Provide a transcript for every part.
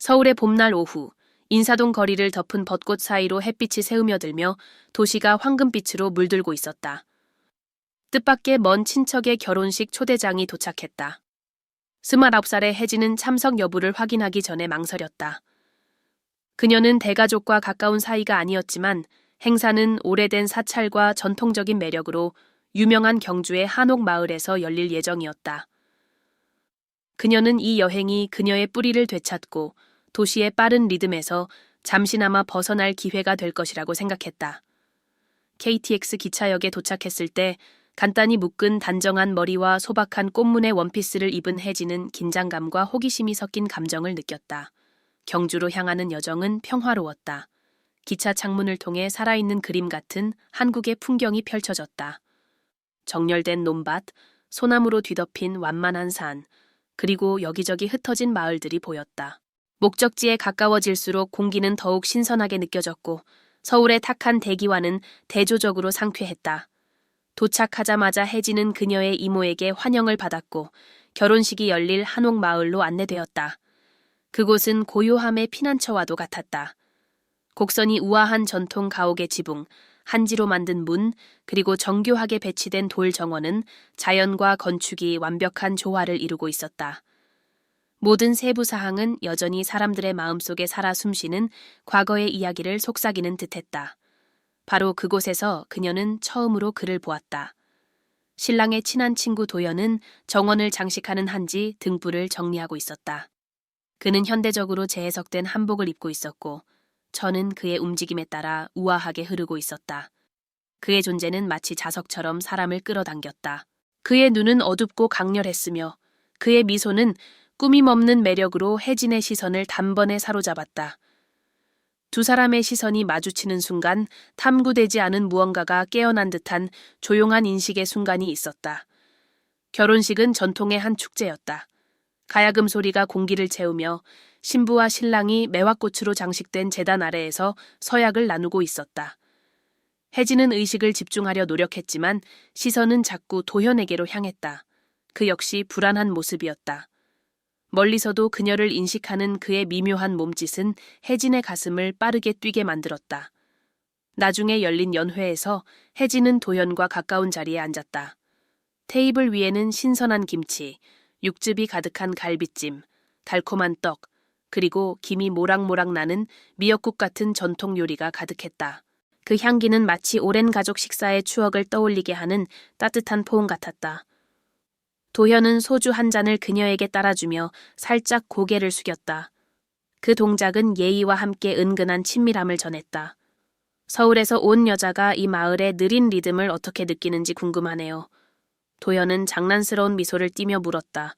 서울의 봄날 오후, 인사동 거리를 덮은 벚꽃 사이로 햇빛이 새으며들며 도시가 황금빛으로 물들고 있었다. 뜻밖의 먼 친척의 결혼식 초대장이 도착했다. 29살의 혜진은 참석 여부를 확인하기 전에 망설였다. 그녀는 대가족과 가까운 사이가 아니었지만 행사는 오래된 사찰과 전통적인 매력으로 유명한 경주의 한옥마을에서 열릴 예정이었다. 그녀는 이 여행이 그녀의 뿌리를 되찾고 도시의 빠른 리듬에서 잠시나마 벗어날 기회가 될 것이라고 생각했다. KTX 기차역에 도착했을 때 간단히 묶은 단정한 머리와 소박한 꽃무늬 원피스를 입은 혜진은 긴장감과 호기심이 섞인 감정을 느꼈다. 경주로 향하는 여정은 평화로웠다. 기차 창문을 통해 살아있는 그림 같은 한국의 풍경이 펼쳐졌다. 정렬된 논밭, 소나무로 뒤덮인 완만한 산, 그리고 여기저기 흩어진 마을들이 보였다. 목적지에 가까워질수록 공기는 더욱 신선하게 느껴졌고 서울의 탁한 대기와는 대조적으로 상쾌했다. 도착하자마자 혜진은 그녀의 이모에게 환영을 받았고 결혼식이 열릴 한옥마을로 안내되었다. 그곳은 고요함의 피난처와도 같았다. 곡선이 우아한 전통 가옥의 지붕, 한지로 만든 문, 그리고 정교하게 배치된 돌 정원은 자연과 건축이 완벽한 조화를 이루고 있었다. 모든 세부 사항은 여전히 사람들의 마음속에 살아 숨쉬는 과거의 이야기를 속삭이는 듯했다. 바로 그곳에서 그녀는 처음으로 그를 보았다. 신랑의 친한 친구 도연은 정원을 장식하는 한지 등불을 정리하고 있었다. 그는 현대적으로 재해석된 한복을 입고 있었고 천은 그의 움직임에 따라 우아하게 흐르고 있었다. 그의 존재는 마치 자석처럼 사람을 끌어당겼다. 그의 눈은 어둡고 강렬했으며 그의 미소는 꾸밈없는 매력으로 혜진의 시선을 단번에 사로잡았다. 두 사람의 시선이 마주치는 순간 탐구되지 않은 무언가가 깨어난 듯한 조용한 인식의 순간이 있었다. 결혼식은 전통의 한 축제였다. 가야금 소리가 공기를 채우며 신부와 신랑이 매화꽃으로 장식된 제단 아래에서 서약을 나누고 있었다. 혜진은 의식을 집중하려 노력했지만 시선은 자꾸 도현에게로 향했다. 그 역시 불안한 모습이었다. 멀리서도 그녀를 인식하는 그의 미묘한 몸짓은 혜진의 가슴을 빠르게 뛰게 만들었다. 나중에 열린 연회에서 혜진은 도현과 가까운 자리에 앉았다. 테이블 위에는 신선한 김치, 육즙이 가득한 갈비찜, 달콤한 떡, 그리고 김이 모락모락 나는 미역국 같은 전통 요리가 가득했다. 그 향기는 마치 오랜 가족 식사의 추억을 떠올리게 하는 따뜻한 포옹 같았다. 도현은 소주 한 잔을 그녀에게 따라주며 살짝 고개를 숙였다. 그 동작은 예의와 함께 은근한 친밀함을 전했다. 서울에서 온 여자가 이 마을의 느린 리듬을 어떻게 느끼는지 궁금하네요. 도현은 장난스러운 미소를 띠며 물었다.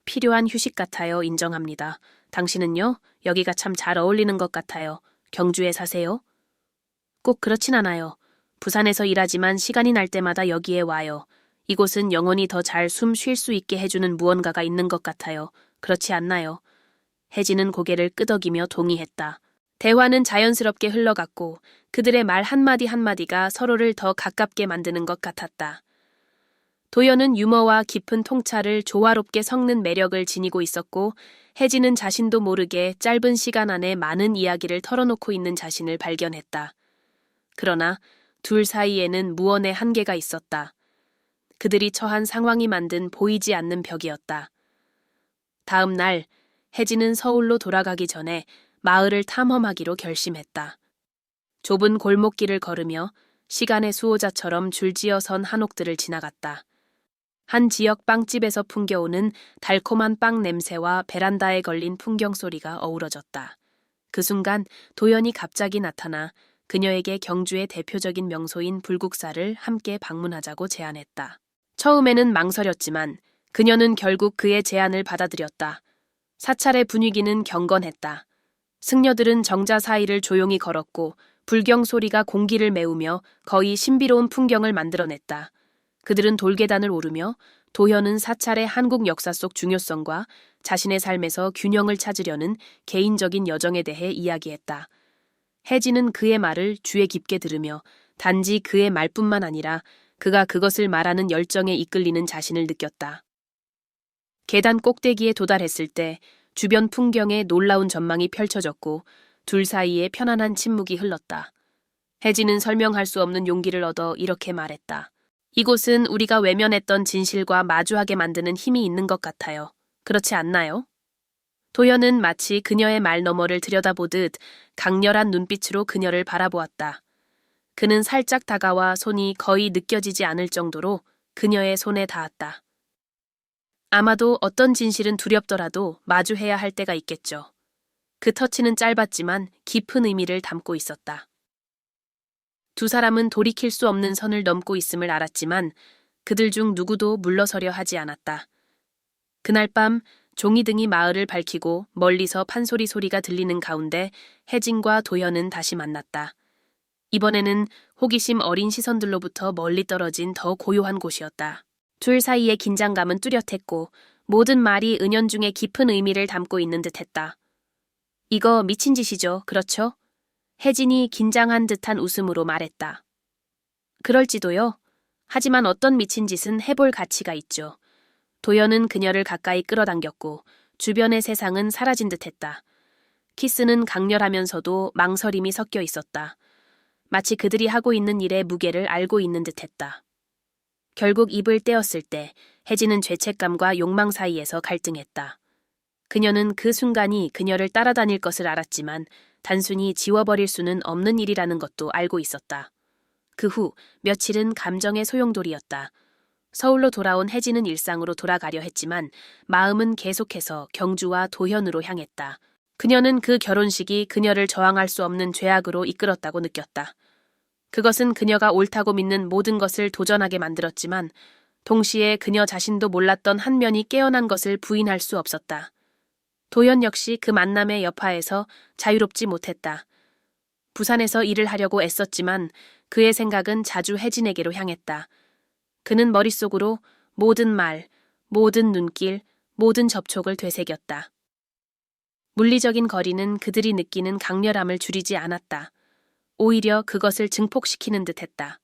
필요한 휴식 같아요. 인정합니다. 당신은요? 여기가 참 잘 어울리는 것 같아요. 경주에 사세요? 꼭 그렇진 않아요. 부산에서 일하지만 시간이 날 때마다 여기에 와요. 이곳은 영혼이 더 잘 숨 쉴 수 있게 해주는 무언가가 있는 것 같아요. 그렇지 않나요? 혜진은 고개를 끄덕이며 동의했다. 대화는 자연스럽게 흘러갔고 그들의 말 한마디 한마디가 서로를 더 가깝게 만드는 것 같았다. 도연은 유머와 깊은 통찰을 조화롭게 섞는 매력을 지니고 있었고 혜진은 자신도 모르게 짧은 시간 안에 많은 이야기를 털어놓고 있는 자신을 발견했다. 그러나 둘 사이에는 무언의 한계가 있었다. 그들이 처한 상황이 만든 보이지 않는 벽이었다. 다음 날 혜진은 서울로 돌아가기 전에 마을을 탐험하기로 결심했다. 좁은 골목길을 걸으며 시간의 수호자처럼 줄지어 선 한옥들을 지나갔다. 한 지역 빵집에서 풍겨오는 달콤한 빵 냄새와 베란다에 걸린 풍경 소리가 어우러졌다. 그 순간 도연이 갑자기 나타나 그녀에게 경주의 대표적인 명소인 불국사를 함께 방문하자고 제안했다. 처음에는 망설였지만 그녀는 결국 그의 제안을 받아들였다. 사찰의 분위기는 경건했다. 승려들은 정자 사이를 조용히 걸었고 불경 소리가 공기를 메우며 거의 신비로운 풍경을 만들어냈다. 그들은 돌계단을 오르며 도현은 사찰의 한국 역사 속 중요성과 자신의 삶에서 균형을 찾으려는 개인적인 여정에 대해 이야기했다. 혜진은 그의 말을 주의 깊게 들으며 단지 그의 말뿐만 아니라 그가 그것을 말하는 열정에 이끌리는 자신을 느꼈다. 계단 꼭대기에 도달했을 때 주변 풍경에 놀라운 전망이 펼쳐졌고 둘 사이에 편안한 침묵이 흘렀다. 혜진은 설명할 수 없는 용기를 얻어 이렇게 말했다. 이곳은 우리가 외면했던 진실과 마주하게 만드는 힘이 있는 것 같아요. 그렇지 않나요? 도연은 마치 그녀의 말 너머를 들여다보듯 강렬한 눈빛으로 그녀를 바라보았다. 그는 살짝 다가와 손이 거의 느껴지지 않을 정도로 그녀의 손에 닿았다. 아마도 어떤 진실은 두렵더라도 마주해야 할 때가 있겠죠. 그 터치는 짧았지만 깊은 의미를 담고 있었다. 두 사람은 돌이킬 수 없는 선을 넘고 있음을 알았지만 그들 중 누구도 물러서려 하지 않았다. 그날 밤 종이등이 마을을 밝히고 멀리서 판소리 소리가 들리는 가운데 혜진과 도현은 다시 만났다. 이번에는 호기심 어린 시선들로부터 멀리 떨어진 더 고요한 곳이었다. 둘 사이의 긴장감은 뚜렷했고 모든 말이 은연중에 깊은 의미를 담고 있는 듯했다. 이거 미친 짓이죠, 그렇죠? 혜진이 긴장한 듯한 웃음으로 말했다. 그럴지도요. 하지만 어떤 미친 짓은 해볼 가치가 있죠. 도연은 그녀를 가까이 끌어당겼고 주변의 세상은 사라진 듯했다. 키스는 강렬하면서도 망설임이 섞여 있었다. 마치 그들이 하고 있는 일의 무게를 알고 있는 듯했다. 결국 입을 떼었을 때 혜진은 죄책감과 욕망 사이에서 갈등했다. 그녀는 그 순간이 그녀를 따라다닐 것을 알았지만 단순히 지워버릴 수는 없는 일이라는 것도 알고 있었다. 그 후 며칠은 감정의 소용돌이였다. 서울로 돌아온 혜진은 일상으로 돌아가려 했지만 마음은 계속해서 경주와 도현으로 향했다. 그녀는 그 결혼식이 그녀를 저항할 수 없는 죄악으로 이끌었다고 느꼈다. 그것은 그녀가 옳다고 믿는 모든 것을 도전하게 만들었지만 동시에 그녀 자신도 몰랐던 한 면이 깨어난 것을 부인할 수 없었다. 도현 역시 그 만남의 여파에서 자유롭지 못했다. 부산에서 일을 하려고 애썼지만 그의 생각은 자주 혜진에게로 향했다. 그는 머릿속으로 모든 말, 모든 눈길, 모든 접촉을 되새겼다. 물리적인 거리는 그들이 느끼는 강렬함을 줄이지 않았다. 오히려 그것을 증폭시키는 듯했다.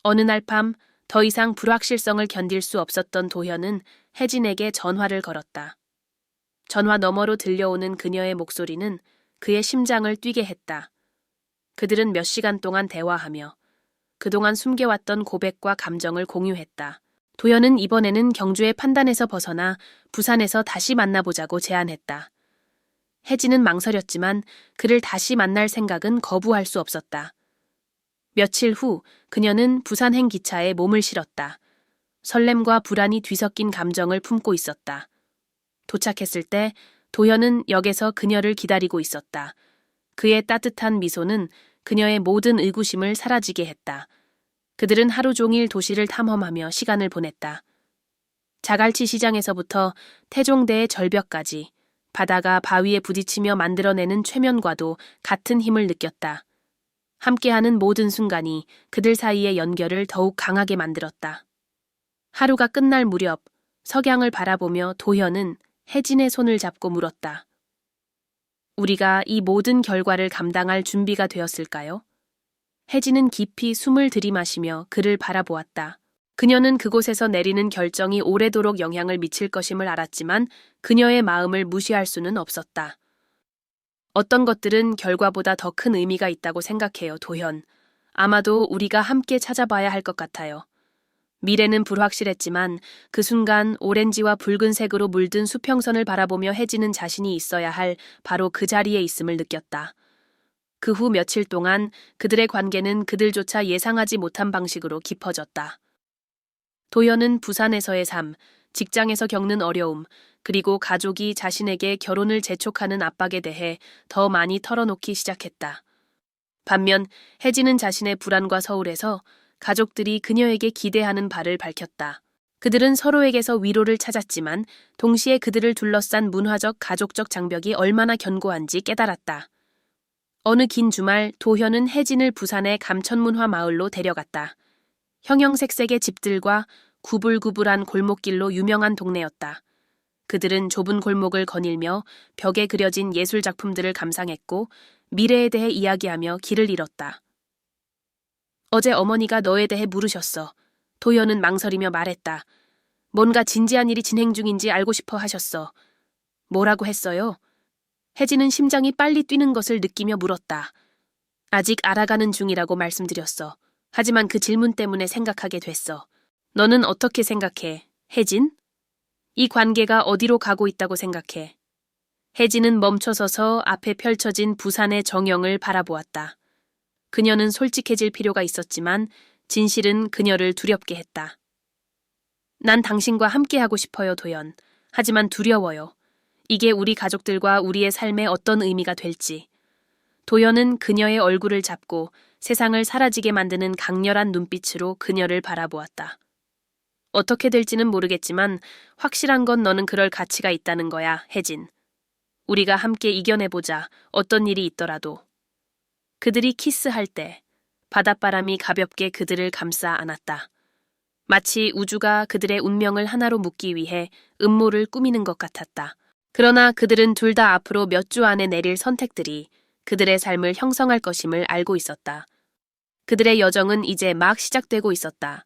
어느 날 밤 더 이상 불확실성을 견딜 수 없었던 도현은 혜진에게 전화를 걸었다. 전화 너머로 들려오는 그녀의 목소리는 그의 심장을 뛰게 했다. 그들은 몇 시간 동안 대화하며 그동안 숨겨왔던 고백과 감정을 공유했다. 도현은 이번에는 경주의 판단에서 벗어나 부산에서 다시 만나보자고 제안했다. 혜진은 망설였지만 그를 다시 만날 생각은 거부할 수 없었다. 며칠 후 그녀는 부산행 기차에 몸을 실었다. 설렘과 불안이 뒤섞인 감정을 품고 있었다. 도착했을 때 도현은 역에서 그녀를 기다리고 있었다. 그의 따뜻한 미소는 그녀의 모든 의구심을 사라지게 했다. 그들은 하루 종일 도시를 탐험하며 시간을 보냈다. 자갈치 시장에서부터 태종대의 절벽까지 바다가 바위에 부딪히며 만들어내는 최면과도 같은 힘을 느꼈다. 함께하는 모든 순간이 그들 사이의 연결을 더욱 강하게 만들었다. 하루가 끝날 무렵 석양을 바라보며 도현은 혜진의 손을 잡고 물었다. 우리가 이 모든 결과를 감당할 준비가 되었을까요? 혜진은 깊이 숨을 들이마시며 그를 바라보았다. 그녀는 그곳에서 내리는 결정이 오래도록 영향을 미칠 것임을 알았지만 그녀의 마음을 무시할 수는 없었다. 어떤 것들은 결과보다 더 큰 의미가 있다고 생각해요, 도현. 아마도 우리가 함께 찾아봐야 할 것 같아요. 미래는 불확실했지만 그 순간 오렌지와 붉은색으로 물든 수평선을 바라보며 혜진은 자신이 있어야 할 바로 그 자리에 있음을 느꼈다. 그 후 며칠 동안 그들의 관계는 그들조차 예상하지 못한 방식으로 깊어졌다. 도현은 부산에서의 삶, 직장에서 겪는 어려움, 그리고 가족이 자신에게 결혼을 재촉하는 압박에 대해 더 많이 털어놓기 시작했다. 반면 혜진은 자신의 불안과 서울에서 가족들이 그녀에게 기대하는 바를 밝혔다. 그들은 서로에게서 위로를 찾았지만 동시에 그들을 둘러싼 문화적 가족적 장벽이 얼마나 견고한지 깨달았다. 어느 긴 주말 도현은 혜진을 부산의 감천문화 마을로 데려갔다. 형형색색의 집들과 구불구불한 골목길로 유명한 동네였다. 그들은 좁은 골목을 거닐며 벽에 그려진 예술 작품들을 감상했고 미래에 대해 이야기하며 길을 잃었다. 어제 어머니가 너에 대해 물으셨어. 도현은 망설이며 말했다. 뭔가 진지한 일이 진행 중인지 알고 싶어 하셨어. 뭐라고 했어요? 혜진은 심장이 빨리 뛰는 것을 느끼며 물었다. 아직 알아가는 중이라고 말씀드렸어. 하지만 그 질문 때문에 생각하게 됐어. 너는 어떻게 생각해, 혜진? 이 관계가 어디로 가고 있다고 생각해? 혜진은 멈춰서서 앞에 펼쳐진 부산의 정영을 바라보았다. 그녀는 솔직해질 필요가 있었지만 진실은 그녀를 두렵게 했다. 난 당신과 함께하고 싶어요, 도연. 하지만 두려워요. 이게 우리 가족들과 우리의 삶에 어떤 의미가 될지. 도연은 그녀의 얼굴을 잡고 세상을 사라지게 만드는 강렬한 눈빛으로 그녀를 바라보았다. 어떻게 될지는 모르겠지만 확실한 건 너는 그럴 가치가 있다는 거야, 혜진. 우리가 함께 이겨내보자, 어떤 일이 있더라도. 그들이 키스할 때 바닷바람이 가볍게 그들을 감싸 안았다. 마치 우주가 그들의 운명을 하나로 묶기 위해 음모를 꾸미는 것 같았다. 그러나 그들은 둘 다 앞으로 몇 주 안에 내릴 선택들이 그들의 삶을 형성할 것임을 알고 있었다. 그들의 여정은 이제 막 시작되고 있었다.